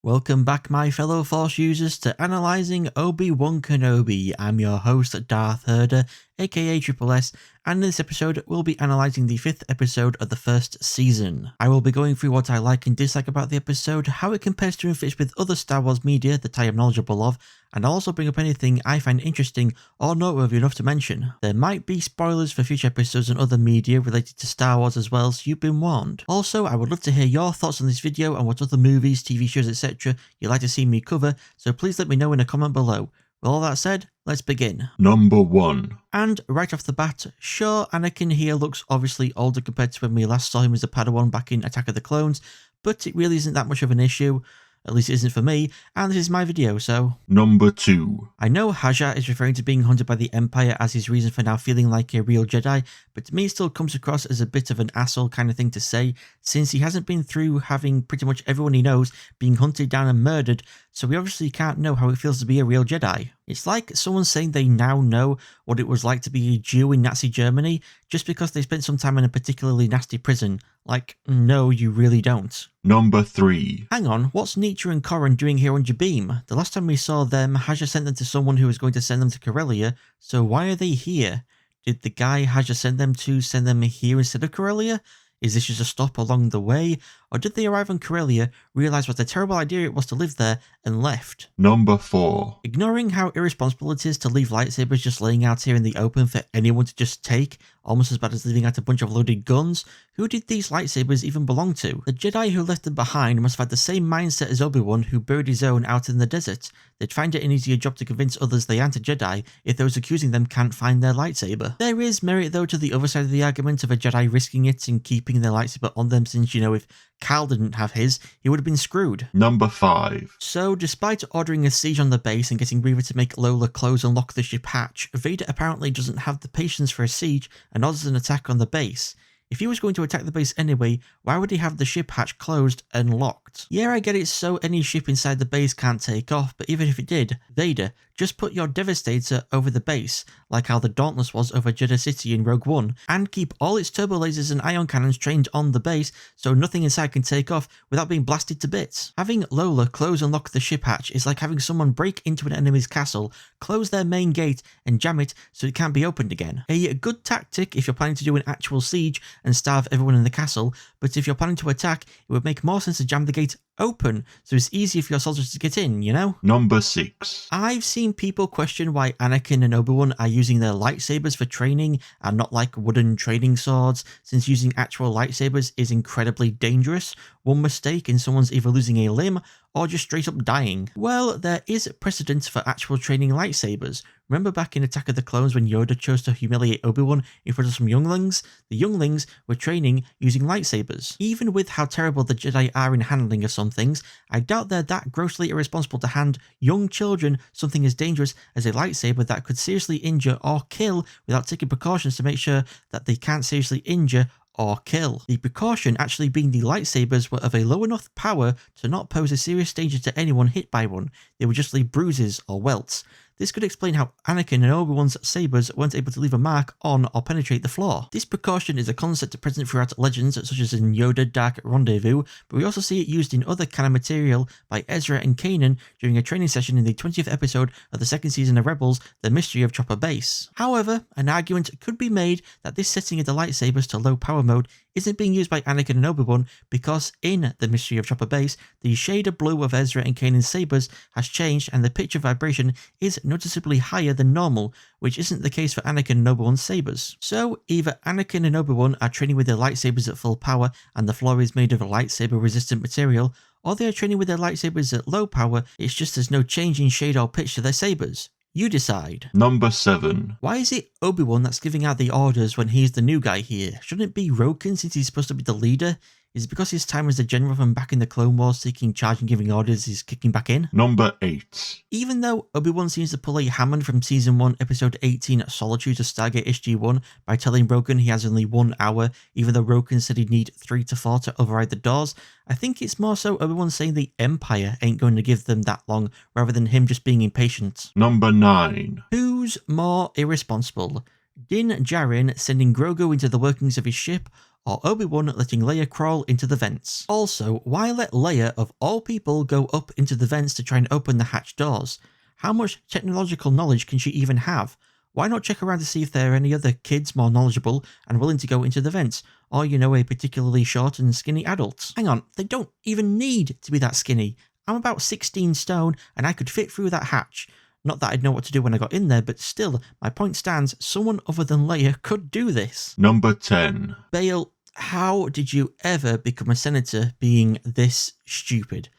Welcome back, my fellow Force users, to analysing Obi-Wan Kenobi. I'm your host, Darth Herder, aka Triple S, and in this episode we'll be analysing the 5th episode of the first season. I will be going through what I like and dislike about the episode, how it compares to and fits with other Star Wars media that I am knowledgeable of, and I'll also bring up anything I find interesting or noteworthy enough to mention. There might be spoilers for future episodes and other media related to Star Wars as well, so you've been warned. Also, I would love to hear your thoughts on this video and what other movies, TV shows, etc. you'd like to see me cover, so please let me know in a comment below. With all that said, let's begin. Number 1. And right off the bat, sure, Anakin here looks obviously older compared to when we last saw him as a Padawan back in Attack of the Clones, but it really isn't that much of an issue. At least it isn't for me, and this is my video, so... Number 2. I know Haja is referring to being hunted by the Empire as his reason for now feeling like a real Jedi, but to me it still comes across as a bit of an asshole kind of thing to say, since he hasn't been through having pretty much everyone he knows being hunted down and murdered, so we obviously can't know how it feels to be a real Jedi. It's like someone saying they now know what it was like to be a Jew in Nazi Germany, just because they spent some time in a particularly nasty prison. Like, no, you really don't. Number 3. Hang on, what's Nietzsche and Corran doing here on Jabim? The last time we saw them, Haja sent them to someone who was going to send them to Corellia, so why are they here? Did the guy Haja send them to send them here instead of Corellia? Is this just a stop along the way? Or did they arrive on Corellia, realise what a terrible idea it was to live there, and left? Number 4. Ignoring how irresponsible it is to leave lightsabers just laying out here in the open for anyone to just take, almost as bad as leaving out a bunch of loaded guns, who did these lightsabers even belong to? The Jedi who left them behind must have had the same mindset as Obi-Wan, who buried his own out in the desert. They'd find it an easier job to convince others they aren't a Jedi if those accusing them can't find their lightsaber. There is merit though to the other side of the argument of a Jedi risking it and keeping their lightsaber on them, since, you know, if Cal didn't have his, he would have been screwed. Number 5. So, despite ordering a siege on the base and getting Reva to make Lola close and lock the ship hatch, Vader apparently doesn't have the patience for a siege and orders an attack on the base. If he was going to attack the base anyway, why would he have the ship hatch closed and locked? Yeah, I get it, so any ship inside the base can't take off, but even if it did, Vader, just put your Devastator over the base, like how the Dauntless was over Jeddah City in Rogue One, and keep all its turbo lasers and ion cannons trained on the base so nothing inside can take off without being blasted to bits. Having Lola close and lock the ship hatch is like having someone break into an enemy's castle, close their main gate and jam it so it can't be opened again. A good tactic if you're planning to do an actual siege and starve everyone in the castle, but if you're planning to attack, it would make more sense to jam the gate open so it's easier for your soldiers to get in, you know? Number 6. I've seen people question why Anakin and Obi-Wan are using their lightsabers for training and not like wooden training swords, since using actual lightsabers is incredibly dangerous. One mistake and someone's either losing a limb or just straight up dying. Well, there is precedent for actual training lightsabers. Remember back in Attack of the Clones when Yoda chose to humiliate Obi-Wan in front of some younglings? The younglings were training using lightsabers. Even with how terrible the Jedi are in handling of some things, I doubt they're that grossly irresponsible to hand young children something as dangerous as a lightsaber that could seriously injure or kill without taking precautions to make sure that they can't seriously injure or kill. The precaution actually being the lightsabers were of a low enough power to not pose a serious danger to anyone hit by one. They would just leave bruises or welts. This could explain how Anakin and Obi-Wan's sabers weren't able to leave a mark on or penetrate the floor. This precaution is a concept present throughout legends such as in Yoda Dark Rendezvous, but we also see it used in other canon material by Ezra and Kanan during a training session in the 20th episode of the second season of Rebels, The Mystery of Chopper Base. However, an argument could be made that this setting of the lightsabers to low power mode isn't being used by Anakin and Obi-Wan because in The Mystery of Chopper Base, the shade of blue of Ezra and Kanan's sabers has changed and the pitch of vibration is noticeably higher than normal, which isn't the case for Anakin and Obi-Wan's sabers. So either Anakin and Obi-Wan are training with their lightsabers at full power and the floor is made of lightsaber resistant material, or they are training with their lightsabers at low power, it's just there's no change in shade or pitch to their sabers. You decide. Number 7. Why is it Obi-Wan that's giving out the orders when he's the new guy here? Shouldn't it be Roken since he's supposed to be the leader? Is it because his time as a general from back in the Clone Wars taking charge and giving orders is kicking back in? Number 8. Even though Obi-Wan seems to pull a Hammond from Season 1, Episode 18, Solitude of Stargate SG-1 by telling Roken he has only 1 hour, even though Roken said he'd need 3 to 4 to override the doors, I think it's more so Obi-Wan saying the Empire ain't going to give them that long, rather than him just being impatient. Number 9. Who's more irresponsible? Din Djarin sending Grogu into the workings of his ship, or Obi-Wan letting Leia crawl into the vents. Also, why let Leia, of all people, go up into the vents to try and open the hatch doors? How much technological knowledge can she even have? Why not check around to see if there are any other kids more knowledgeable and willing to go into the vents? Or, a particularly short and skinny adult? Hang on, they don't even need to be that skinny. I'm about 16 stone and I could fit through that hatch. Not that I'd know what to do when I got in there, but still, my point stands, someone other than Leia could do this. Number 10. Bail, how did you ever become a senator being this stupid?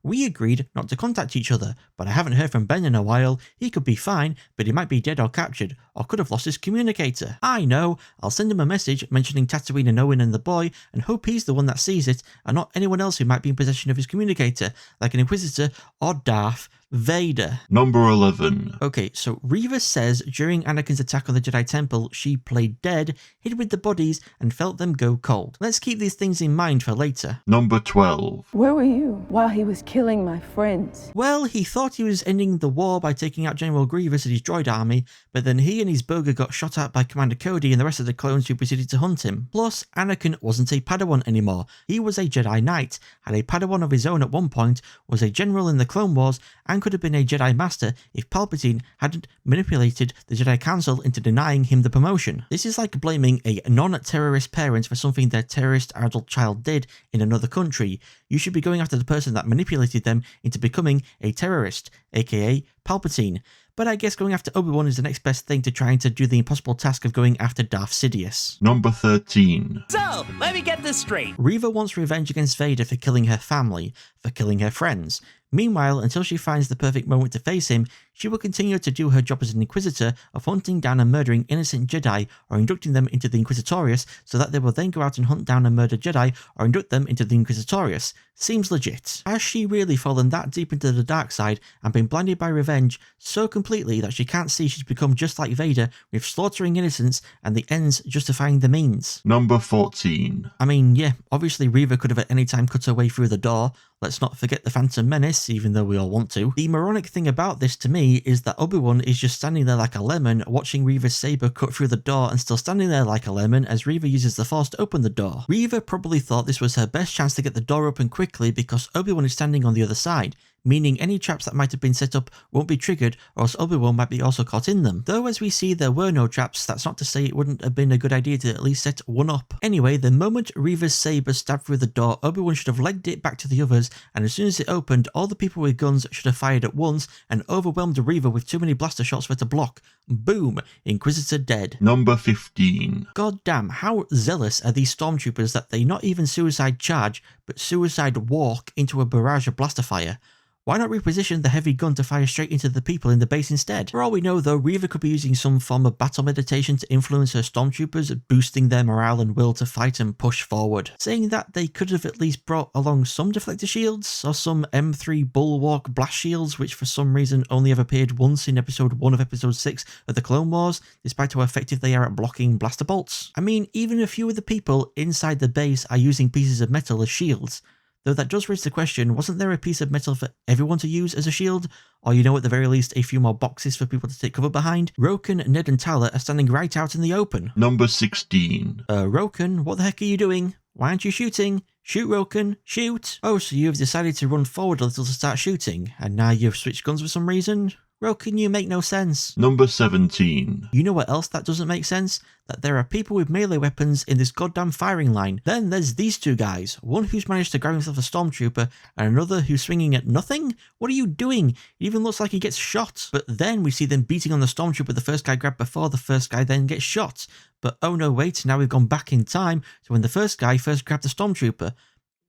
We agreed not to contact each other, but I haven't heard from Ben in a while. He could be fine, but he might be dead or captured, or could have lost his communicator. I know, I'll send him a message mentioning Tatooine and Owen and the boy, and hope he's the one that sees it, and not anyone else who might be in possession of his communicator, like an Inquisitor or Darth Vader. Number 11. Okay, so Reva says during Anakin's attack on the Jedi Temple, she played dead, hid with the bodies, and felt them go cold. Let's keep these things in mind for later. Number 12. Where were you while he was killing my friends? Well, he thought he was ending the war by taking out General Grievous and his droid army, but then he and his burger got shot at by Commander Cody and the rest of the clones who proceeded to hunt him. Plus, Anakin wasn't a Padawan anymore. He was a Jedi Knight, had a Padawan of his own at one point, was a general in the Clone Wars, and could have been a Jedi Master if Palpatine hadn't manipulated the Jedi Council into denying him the promotion. This is like blaming a non-terrorist parent for something their terrorist adult child did in another country. You should be going after the person that manipulated them into becoming a terrorist, aka Palpatine. But I guess going after Obi-Wan is the next best thing to trying to do the impossible task of going after Darth Sidious. Number 13. So, let me get this straight. Reva wants revenge against Vader for killing her family, for killing her friends. Meanwhile, until she finds the perfect moment to face him, she will continue to do her job as an Inquisitor of hunting down and murdering innocent Jedi or inducting them into the Inquisitorius so that they will then go out and hunt down and murder Jedi or induct them into the Inquisitorius. Seems legit. Has she really fallen that deep into the dark side and been blinded by revenge so completely that she can't see she's become just like Vader with slaughtering innocents and the ends justifying the means? Number 14. I mean, yeah, obviously Reva could have at any time cut her way through the door. Let's not forget the Phantom Menace, even though we all want to. The moronic thing about this to me is that Obi-Wan is just standing there like a lemon, watching Reva's saber cut through the door and still standing there like a lemon as Reva uses the Force to open the door. Reva probably thought this was her best chance to get the door open quickly because Obi-Wan is standing on the other side, meaning any traps that might have been set up won't be triggered or else Obi-Wan might be also caught in them. Though as we see there were no traps, that's not to say it wouldn't have been a good idea to at least set one up. Anyway, the moment Reva's saber stabbed through the door, Obi-Wan should have legged it back to the others, and as soon as it opened, all the people with guns should have fired at once and overwhelmed Reva with too many blaster shots for her to block. Boom! Inquisitor dead. Number 15. God damn, how zealous are these stormtroopers that they not even suicide charge, but suicide walk into a barrage of blaster fire? Why not reposition the heavy gun to fire straight into the people in the base instead? For all we know though, Reva could be using some form of battle meditation to influence her stormtroopers, boosting their morale and will to fight and push forward. Saying that they could have at least brought along some deflector shields, or some M3 Bulwark blast shields, which for some reason only ever appeared once in episode 1 of episode 6 of the Clone Wars, despite how effective they are at blocking blaster bolts. I mean, even a few of the people inside the base are using pieces of metal as shields. Though that does raise the question, wasn't there a piece of metal for everyone to use as a shield? Or at the very least a few more boxes for people to take cover behind? Roken, Ned and Tala are standing right out in the open. Number 16. Roken, what the heck are you doing? Why aren't you shooting? Shoot, Roken, shoot! Oh, so you've decided to run forward a little to start shooting, and now you've switched guns for some reason? Roken, you make no sense. Number 17. You know what else that doesn't make sense? That there are people with melee weapons in this goddamn firing line. Then there's these two guys. One who's managed to grab himself a stormtrooper, and another who's swinging at nothing? What are you doing? It even looks like he gets shot. But then we see them beating on the stormtrooper the first guy grabbed before the first guy then gets shot. But oh no, wait, now we've gone back in time to when the first guy first grabbed the stormtrooper.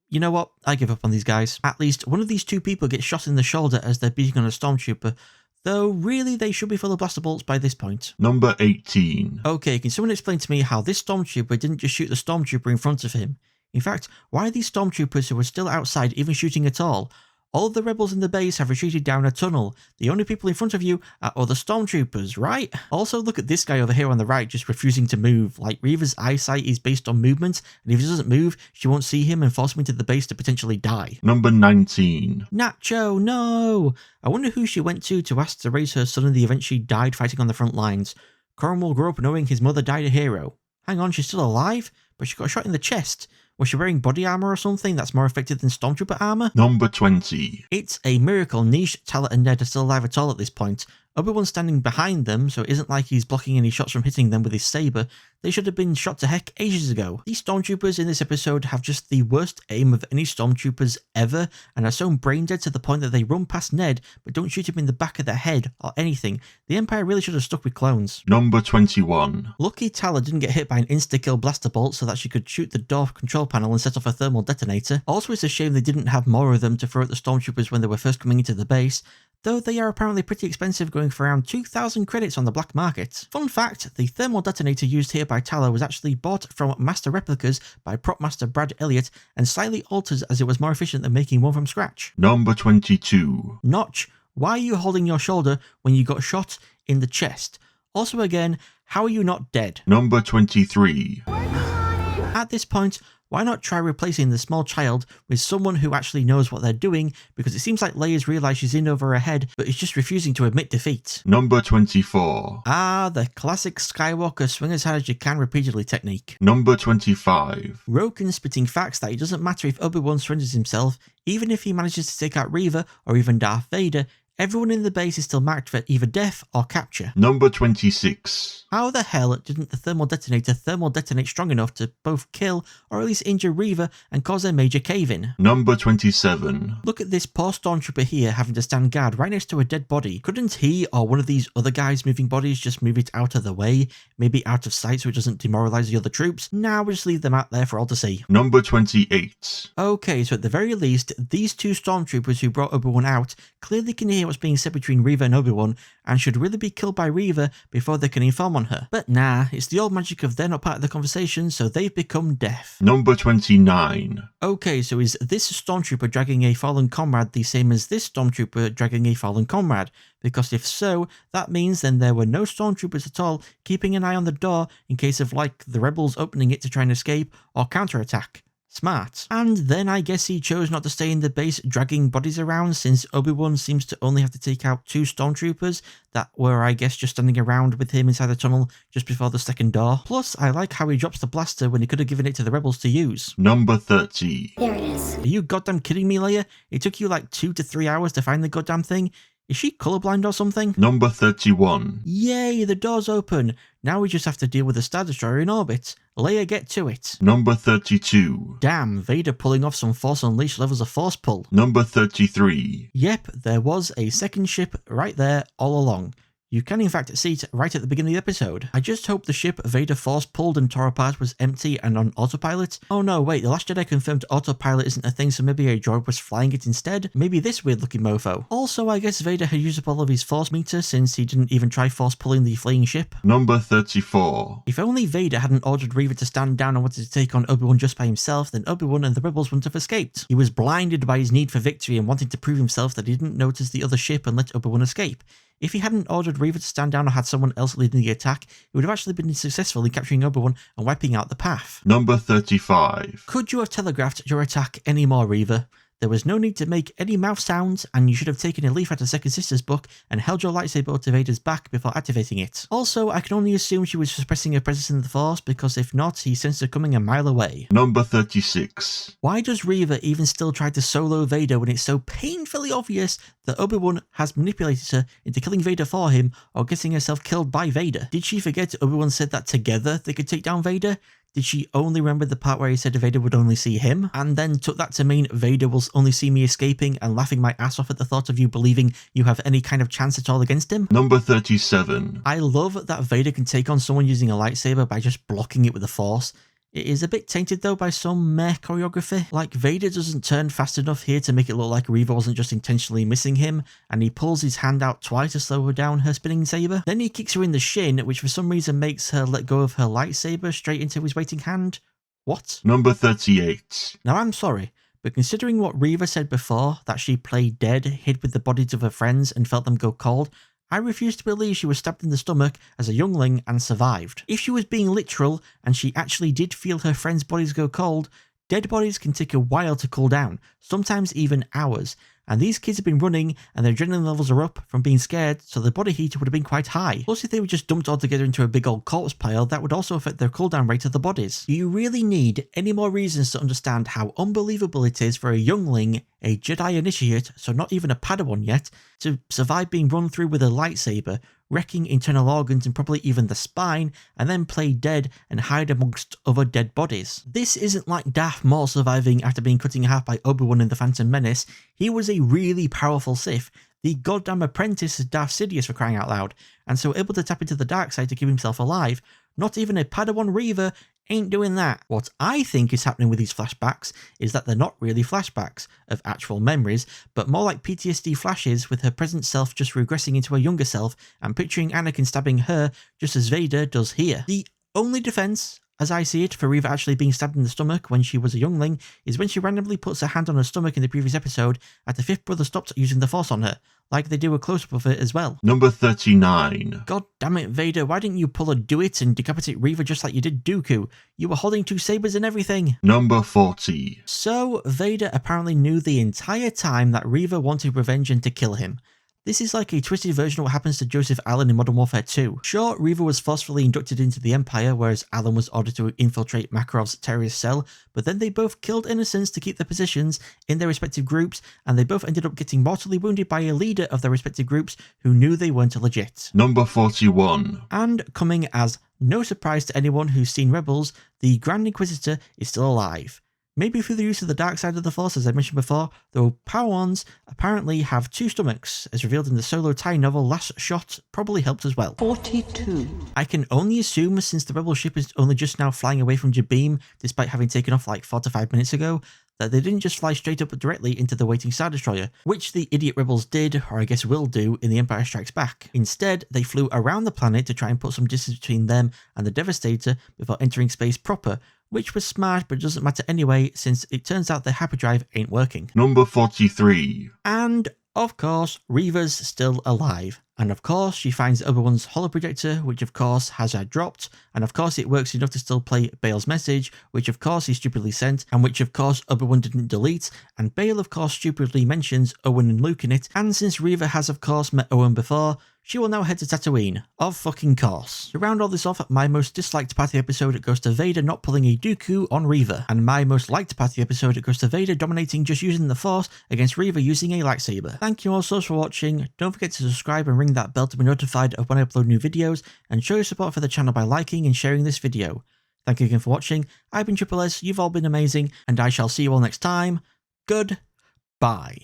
You know what? I give up on these guys. At least one of these two people gets shot in the shoulder as they're beating on a stormtrooper. Though really they should be full of blaster bolts by this point. Number 18. Okay, can someone explain to me how this stormtrooper didn't just shoot the stormtrooper in front of him? In fact, why are these stormtroopers who are still outside even shooting at all? All of the rebels in the base have retreated down a tunnel. The only people in front of you are other stormtroopers, right? Also, look at this guy over here on the right just refusing to move. Like, Reva's eyesight is based on movement, and if he doesn't move, she won't see him and force him into the base to potentially die. Number 19. Nacho, no! I wonder who she went to ask to raise her son in the event she died fighting on the front lines. Corin will grow up knowing his mother died a hero. Hang on, she's still alive? But she got shot in the chest. Was she wearing body armor or something that's more effective than Stormtrooper armor? Number 20. It's a miracle Niche, Tala and Ned are still alive at all at this point. Obi-Wan's standing behind them, so it isn't like he's blocking any shots from hitting them with his saber. They should have been shot to heck ages ago. These stormtroopers in this episode have just the worst aim of any stormtroopers ever, and are so brain dead to the point that they run past Ned, but don't shoot him in the back of the head or anything. The Empire really should have stuck with clones. Number 21. Lucky Tala didn't get hit by an insta-kill blaster bolt so that she could shoot the door control panel and set off a thermal detonator. Also, it's a shame they didn't have more of them to throw at the stormtroopers when they were first coming into the base, though they are apparently pretty expensive, going for around 2,000 credits on the black market. Fun fact, the thermal detonator used here by Tala was actually bought from Master Replicas by prop master Brad Elliott and slightly altered as it was more efficient than making one from scratch. Number 22. Notch, why are you holding your shoulder when you got shot in the chest? Also again, how are you not dead? Number 23. At this point, why not try replacing the small child with someone who actually knows what they're doing, because it seems like Leia's realised she's in over her head, but is just refusing to admit defeat. Number 24. Ah, the classic Skywalker swing as hard as you can repeatedly technique. Number 25. Roken spitting facts that it doesn't matter if Obi-Wan surrenders himself, even if he manages to take out Reva or even Darth Vader, everyone in the base is still marked for either death or capture. Number 26. How the hell didn't the thermal detonator thermal detonate strong enough to both kill or at least injure Reva and cause a major cave-in? Number 27. Look at this poor stormtrooper here having to stand guard right next to a dead body. Couldn't he or one of these other guys moving bodies just move it out of the way? Maybe out of sight so it doesn't demoralise the other troops? Nah, we'll just leave them out there for all to see. Number 28. Okay, so at the very least, these two stormtroopers who brought Obi-Wan out clearly can hear what's being said between Reva and Obi-Wan, and should really be killed by Reva before they can inform on her. But nah, it's the old magic of they're not part of the conversation, so they've become deaf. Number 29. Okay, so is this stormtrooper dragging a fallen comrade the same as this stormtrooper dragging a fallen comrade? Because if so, that means then there were no stormtroopers at all keeping an eye on the door in case of like the rebels opening it to try and escape or counterattack. Smart. And then I guess he chose not to stay in the base dragging bodies around, since Obi-Wan seems to only have to take out 2 stormtroopers that were, I guess, just standing around with him inside the tunnel just before the second door. Plus, I like how he drops the blaster when he could have given it to the rebels to use. Number 30. There it is. Are you goddamn kidding me, Leia? It took you like 2 to 3 hours to find the goddamn thing? Is she colorblind or something? Number 31. Yay, the door's open. Now we just have to deal with the Star Destroyer in orbit. Leia, get to it. Number 32. Damn, Vader pulling off some Force Unleashed levels of force pull. Number 33. Yep, there was a second ship right there all along. You can in fact see it right at the beginning of the episode. I just hope the ship Vader force pulled and tore apart was empty and on autopilot. Oh no, wait, The Last Jedi confirmed autopilot isn't a thing, so maybe a droid was flying it instead? Maybe this weird looking mofo. Also, I guess Vader had used up all of his force meter since he didn't even try force pulling the fleeing ship. Number 34. If only Vader hadn't ordered Reva to stand down and wanted to take on Obi-Wan just by himself, then Obi-Wan and the rebels wouldn't have escaped. He was blinded by his need for victory and wanting to prove himself that he didn't notice the other ship and let Obi-Wan escape. If he hadn't ordered Reva to stand down or had someone else leading the attack, he would have actually been successful in capturing Obi-Wan and wiping out the path. Number 35. Could you have telegraphed your attack any more, Reva? There was no need to make any mouth sounds, and you should have taken a leaf out of Second Sister's book and held your lightsaber to Vader's back before activating it. Also, I can only assume she was suppressing her presence in the Force, because if not, he sensed her coming a mile away. Number 36. Why does Reva even still try to solo Vader when it's so painfully obvious that Obi-Wan has manipulated her into killing Vader for him or getting herself killed by Vader? Did she forget Obi-Wan said that together they could take down Vader? Did she only remember the part where he said Vader would only see him? And then took that to mean Vader will only see me escaping and laughing my ass off at the thought of you believing you have any kind of chance at all against him? Number 37. I love that Vader can take on someone using a lightsaber by just blocking it with the Force. It is a bit tainted though by some meh choreography. Like, Vader doesn't turn fast enough here to make it look like Reva wasn't just intentionally missing him, and he pulls his hand out twice to slow her down her spinning saber. Then he kicks her in the shin, which for some reason makes her let go of her lightsaber straight into his waiting hand. What? Number 38. Now I'm sorry, but considering what Reva said before, that she played dead, hid with the bodies of her friends and felt them go cold, I refuse to believe she was stabbed in the stomach as a youngling and survived. If she was being literal and she actually did feel her friends' bodies go cold, dead bodies can take a while to cool down, sometimes even hours, and these kids have been running and their adrenaline levels are up from being scared, so their body heat would have been quite high. Plus, if they were just dumped all together into a big old corpse pile, that would also affect their cooldown rate of the bodies. Do you really need any more reasons to understand how unbelievable it is for a youngling, a Jedi initiate, so not even a Padawan yet, to survive being run through with a lightsaber, wrecking internal organs and probably even the spine, and then play dead and hide amongst other dead bodies? This isn't like Darth Maul surviving after being cut in half by Obi-Wan in The Phantom Menace. He was a really powerful Sith, the goddamn apprentice of Darth Sidious for crying out loud, and so able to tap into the dark side to keep himself alive. Not even a Padawan Reaver ain't doing that. What I think is happening with these flashbacks is that they're not really flashbacks of actual memories, but more like PTSD flashes with her present self just regressing into her younger self and picturing Anakin stabbing her just as Vader does here. The only defense, as I see it, for Reva actually being stabbed in the stomach when she was a youngling is when she randomly puts her hand on her stomach in the previous episode after Fifth Brother stopped using the Force on her, like they do a close-up of it as well. Number 39. God damn it, Vader, why didn't you pull a do-it and decapitate Reva just like you did Dooku? You were holding two sabers and everything. Number 40. So, Vader apparently knew the entire time that Reva wanted revenge and to kill him. This is like a twisted version of what happens to Joseph Allen in Modern Warfare 2. Sure, Reva was forcefully inducted into the Empire, whereas Allen was ordered to infiltrate Makarov's terrorist cell, but then they both killed innocents to keep their positions in their respective groups, and they both ended up getting mortally wounded by a leader of their respective groups who knew they weren't legit. Number 41. And coming as no surprise to anyone who's seen Rebels, the Grand Inquisitor is still alive. Maybe through the use of the dark side of the Force, as I mentioned before, though Padawans apparently have two stomachs, as revealed in the Solo tie novel Last Shot probably helped as well. 42. I can only assume, since the Rebel ship is only just now flying away from Jabeam, despite having taken off like 4 to 5 minutes ago, that they didn't just fly straight up directly into the waiting Star Destroyer, which the idiot rebels did, or I guess will do, in The Empire Strikes Back. Instead, they flew around the planet to try and put some distance between them and the Devastator before entering space proper, which was smart but doesn't matter anyway, since it turns out their hyperdrive ain't working. Number 43. And, of course, Reva's still alive. And of course, she finds Obi-Wan's holoprojector, which of course has her dropped, and of course it works enough to still play Bale's message, which of course he stupidly sent, and which of course Obi-Wan didn't delete, and Bale of course stupidly mentions Owen and Luke in it, and since Reva has of course met Owen before, she will now head to Tatooine. Of fucking course. To round all this off, my most disliked part of the episode goes to Vader not pulling a Dooku on Reva, and my most liked part of the episode goes to Vader dominating just using the Force against Reva using a lightsaber. Thank you all so much for watching. Don't forget to subscribe and ring that bell to be notified of when I upload new videos, and show your support for the channel by liking and sharing this video. Thank you again for watching. I've been Triple S, you've all been amazing, and I shall see you all next time. Goodbye.